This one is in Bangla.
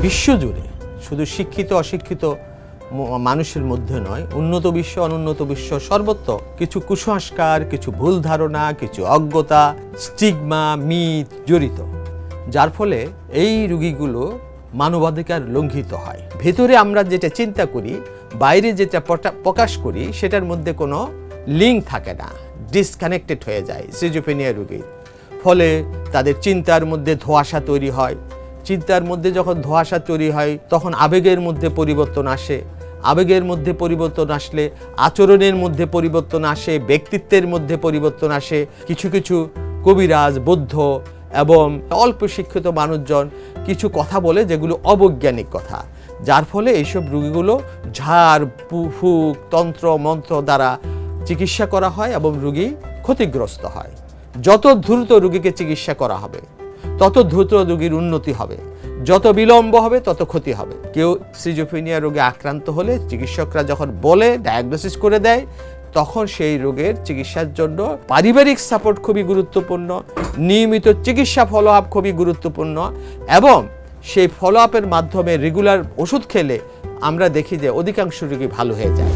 বিশ্বজুড়ে শুধু শিক্ষিত অশিক্ষিত মানুষের মধ্যে নয়, উন্নত বিশ্ব অনুন্নত বিশ্ব সর্বত্র কিছু কুসংস্কার, কিছু ভুল ধারণা, কিছু অজ্ঞতা, স্টিগমা, মিথ জড়িত, যার ফলে এই রোগীগুলো মানবাধিকার লঙ্ঘিত হয়। ভেতরে আমরা যেটা চিন্তা করি, বাইরে যেটা প্রকাশ করি, সেটার মধ্যে কোনো লিঙ্ক থাকে না, ডিসকানেক্টেড হয়ে যায় সিজোফ্রেনিয়া রোগীর। ফলে তাদের চিন্তার মধ্যে ধোঁয়াশা তৈরি হয়। চিন্তার মধ্যে যখন ধোঁয়াশা তৈরি হয় তখন আবেগের মধ্যে পরিবর্তন আসে। আবেগের মধ্যে পরিবর্তন আসলে আচরণের মধ্যে পরিবর্তন আসে, ব্যক্তিত্বের মধ্যে পরিবর্তন আসে। কিছু কিছু কবিরাজ, বৌদ্ধ এবং অল্প শিক্ষিত মানুষজন কিছু কথা বলে যেগুলো অবৈজ্ঞানিক কথা, যার ফলে এইসব রোগীগুলো ঝাড় ফুঁক, তন্ত্র মন্ত্র দ্বারা চিকিৎসা করা হয় এবং রোগী ক্ষতিগ্রস্ত হয়। যত দ্রুত রোগীকে চিকিৎসা করা হবে তত দ্রুত রোগীর উন্নতি হবে, যত বিলম্ব হবে তত ক্ষতি হবে। কেউ সিজোফ্রেনিয়া রোগে আক্রান্ত হলে চিকিৎসকরা যখন বলে, ডায়াগনোসিস করে দেয়, তখন সেই রোগের চিকিৎসার জন্য পারিবারিক সাপোর্ট খুবই গুরুত্বপূর্ণ, নিয়মিত চিকিৎসা ফলো আপ খুবই গুরুত্বপূর্ণ এবং সেই ফলো আপের মাধ্যমে রেগুলার ওষুধ খেলে আমরা দেখি যে অধিকাংশ রোগী ভালো হয়ে যায়।